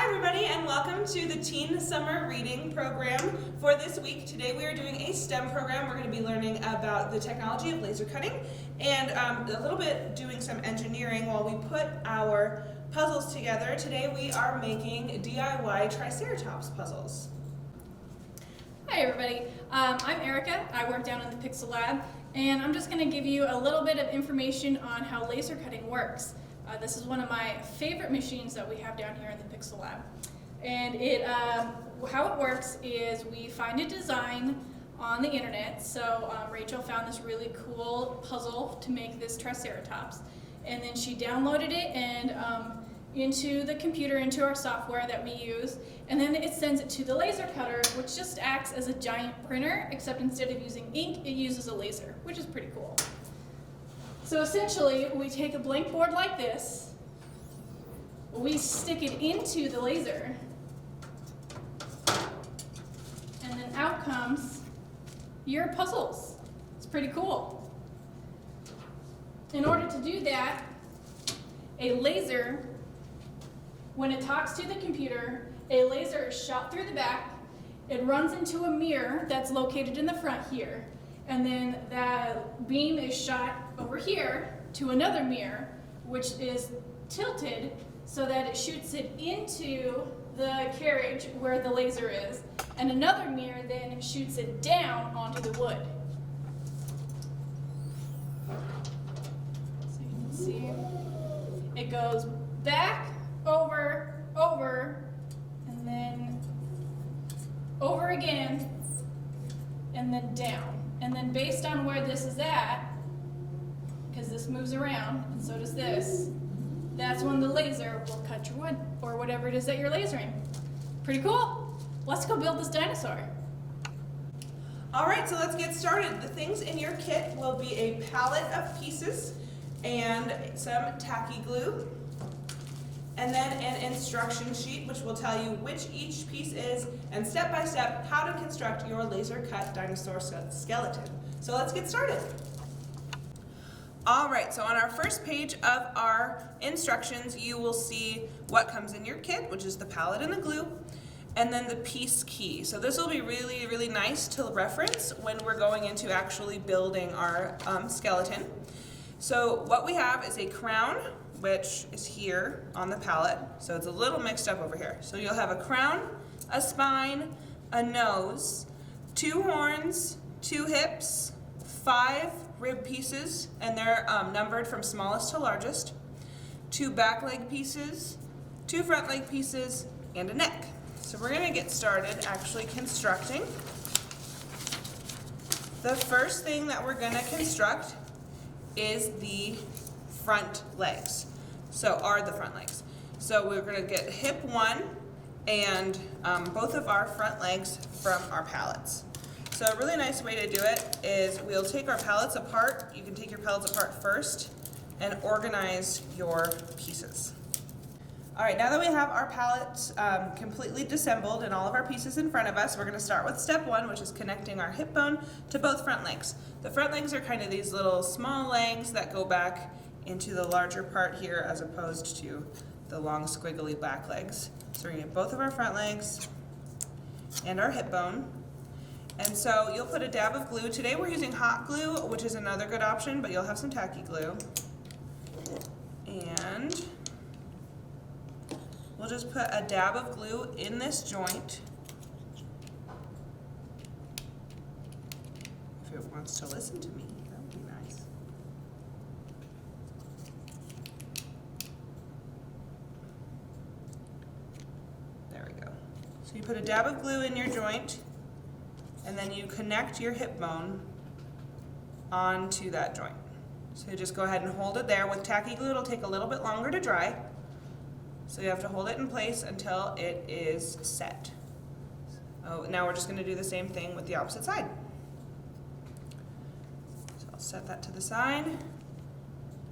Hi everybody, and welcome to the Teen Summer Reading Program for this week. Today we are doing a STEM program. We're going to be learning about the technology of laser cutting and a little bit doing some engineering while we put our puzzles together. Today we are making DIY Triceratops puzzles. Hi everybody, I'm Erica. I work down in the PIXLab, and I'm just going to give you a little bit of information on how laser cutting works. This is one of my favorite machines that we have down here in the PIXLab. And how it works is we find a design on the internet. So Rachel found this really cool puzzle to make this Triceratops. And then she downloaded it and into the computer, into our software that we use. And then it sends it to the laser cutter, which just acts as a giant printer, except instead of using ink, it uses a laser, which is pretty cool. So essentially, we take a blank board like this, we stick it into the laser, and then out comes your puzzles. It's pretty cool. In order to do that, a laser, when it talks to the computer, a laser is shot through the back, it runs into a mirror that's located in the front here, and then that beam is shot over here to another mirror, which is tilted so that it shoots it into the carriage where the laser is, and another mirror then shoots it down onto the wood. So you can see it goes back, over, and then over again, and then down. And then based on where this is at, because this moves around, and so does this, that's when the laser will cut your wood, or whatever it is that you're lasering. Pretty cool. Let's go build this dinosaur. Alright, so let's get started. The things in your kit will be a palette of pieces and some tacky glue, and then an instruction sheet which will tell you which each piece is and step by step how to construct your laser cut dinosaur skeleton. So let's get started. Alright, so on our first page of our instructions you will see what comes in your kit, which is the palette and the glue, and then the piece key. So this will be really nice to reference when we're going into actually building our skeleton. So what we have is a crown, which is here on the palette, so it's a little mixed up over here. So you'll have a crown, a spine, a nose, 2 horns, 2 hips, 5 rib pieces, and they're numbered from smallest to largest, 2 back leg pieces, 2 front leg pieces, and a neck. So we're going to get started actually constructing. The first thing that we're going to construct is the front legs. So the front legs. So we're going to get hip 1 and both of our front legs from our pallets. So a really nice way to do it is we'll take our pallets apart. You can take your pallets apart first and organize your pieces. Alright, now that we have our pallets completely disassembled and all of our pieces in front of us, we're going to start with step 1, which is connecting our hip bone to both front legs. The front legs are kind of these little small legs that go back into the larger part here as opposed to the long squiggly back legs. So we're going to get both of our front legs and our hip bone. And so you'll put a dab of glue. Today we're using hot glue, which is another good option, but you'll have some tacky glue. And we'll just put a dab of glue in this joint. If it wants to listen to me, that would be nice. There we go. So you put a dab of glue in your joint, and then you connect your hip bone onto that joint. So you just go ahead and hold it there. With tacky glue, it'll take a little bit longer to dry. So you have to hold it in place until it is set. Oh, now we're just going to do the same thing with the opposite side. So I'll set that to the side.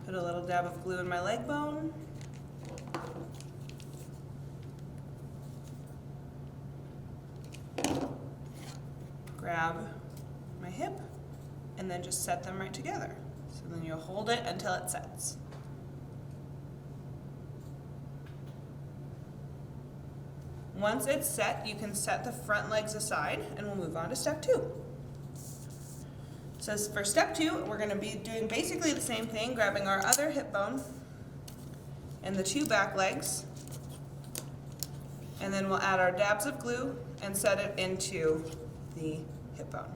Put a little dab of glue in my leg bone. Grab my hip and then just set them right together. So then you'll hold it until it sets. Once it's set, you can set the front legs aside and we'll move on to step 2. So for step 2, we're going to be doing basically the same thing, grabbing our other hip bone and the 2 back legs, and then we'll add our dabs of glue and set it into the hip bone.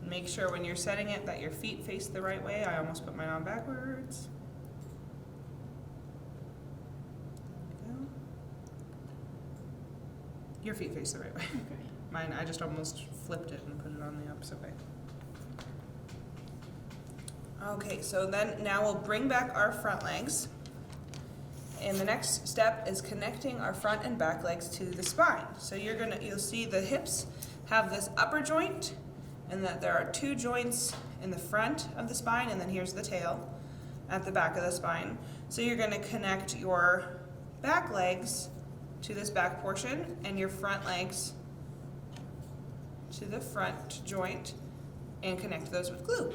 Make sure when you're setting it that your feet face the right way. I almost put mine on backwards. There we go. Your feet face the right way. Okay. Mine, I just almost flipped it and put it on the opposite way. Okay, so then now we'll bring back our front legs. And the next step is connecting our front and back legs to the spine. So you'll see the hips have this upper joint, and that there are 2 joints in the front of the spine, and then here's the tail at the back of the spine. So you're going to connect your back legs to this back portion and your front legs to the front joint and connect those with glue.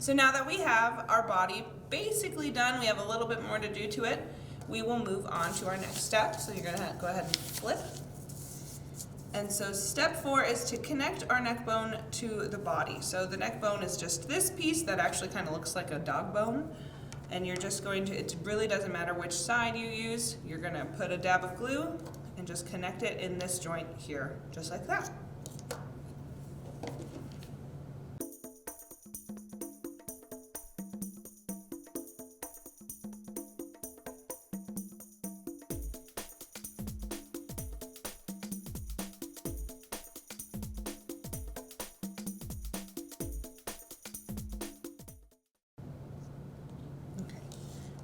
So now that we have our body basically done, we have a little bit more to do to it, we will move on to our next step. So you're gonna go ahead and flip. And so step 4 is to connect our neck bone to the body. So the neck bone is just this piece that actually kind of looks like a dog bone. And you're just going to, it really doesn't matter which side you use, you're gonna put a dab of glue and just connect it in this joint here, just like that.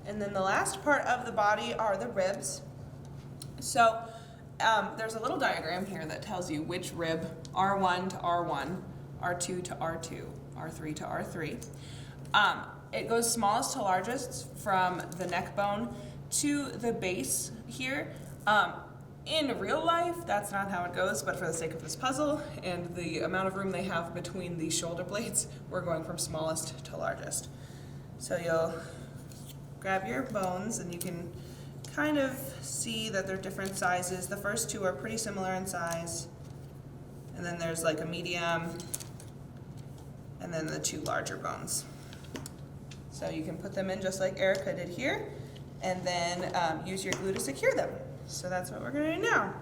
And then the last part of the body are the ribs. So there's a little diagram here that tells you which rib, R1 to R1, R2 to R2, R3 to R3. It goes smallest to largest from the neck bone to the base here. In real life, that's not how it goes, but for the sake of this puzzle and the amount of room they have between the shoulder blades, we're going from smallest to largest. So you'll grab your bones and you can kind of see that they're different sizes. The first 2 are pretty similar in size, and then there's like a medium, and then the 2 larger bones. So you can put them in just like Erica did here, and then use your glue to secure them. So that's what we're going to do now.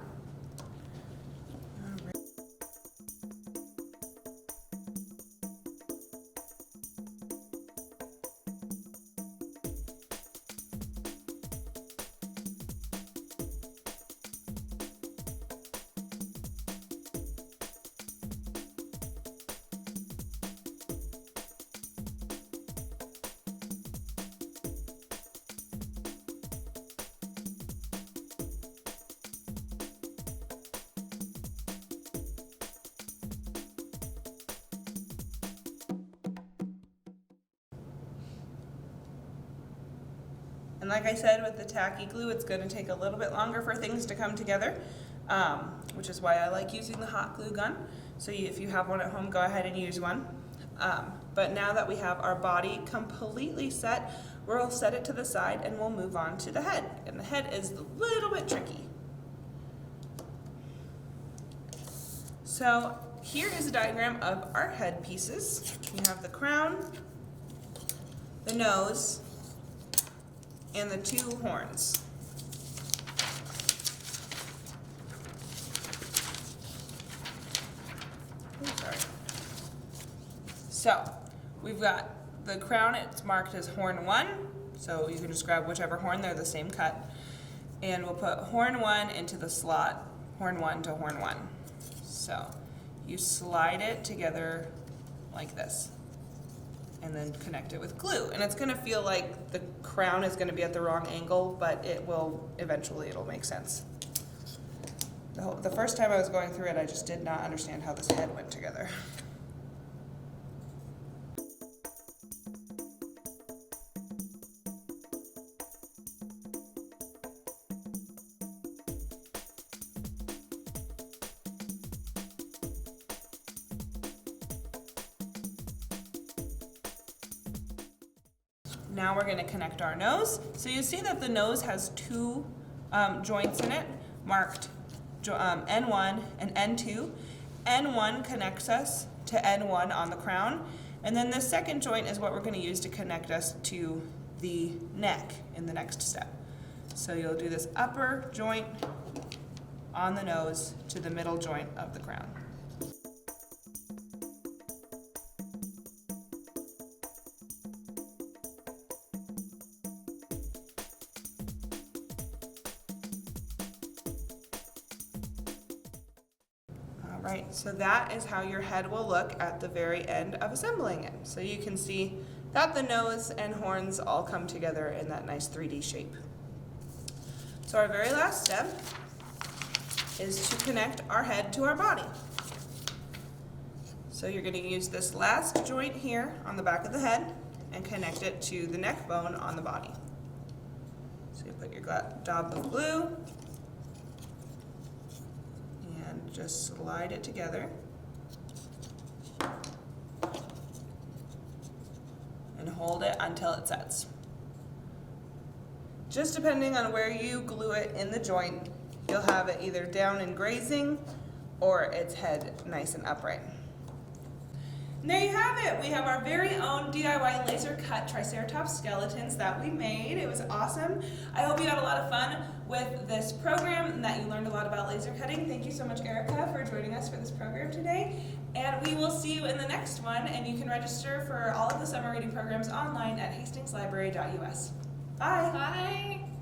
And like I said, with the tacky glue, it's going to take a little bit longer for things to come together, which is why I like using the hot glue gun. So if you have one at home, go ahead and use one. But now that we have our body completely set, we'll set it to the side and we'll move on to the head. And the head is a little bit tricky. So here is a diagram of our head pieces. You have the crown, the nose, and the two horns. Sorry. So we've got the crown, it's marked as horn 1, so you can just grab whichever horn, they're the same cut. And we'll put horn 1 into the slot, horn 1 to horn 1. So you slide it together like this and then connect it with glue. And it's gonna feel like the crown is gonna be at the wrong angle, but it will, eventually it'll make sense. The first time I was going through it, I just did not understand how this head went together. Now we're going to connect our nose. So you see that the nose has two joints in it, marked N1 and N2. N1 connects us to N1 on the crown, and then the second joint is what we're going to use to connect us to the neck in the next step. So you'll do this upper joint on the nose to the middle joint of the crown. Right, so that is how your head will look at the very end of assembling it. So you can see that the nose and horns all come together in that nice 3D shape. So our very last step is to connect our head to our body. So you're going to use this last joint here on the back of the head and connect it to the neck bone on the body. So you put your dab of glue, just slide it together and hold it until it sets. Just depending on where you glue it in the joint, you'll have it either down and grazing or its head nice and upright. And there you have it. We have our very own DIY laser cut Triceratops skeletons that we made. It was awesome. I hope you had a lot of fun with this program and that you learned a lot about laser cutting. Thank you so much, Erica, for joining us for this program today. And we will see you in the next one, and you can register for all of the summer reading programs online at hastingslibrary.us. Bye. Bye.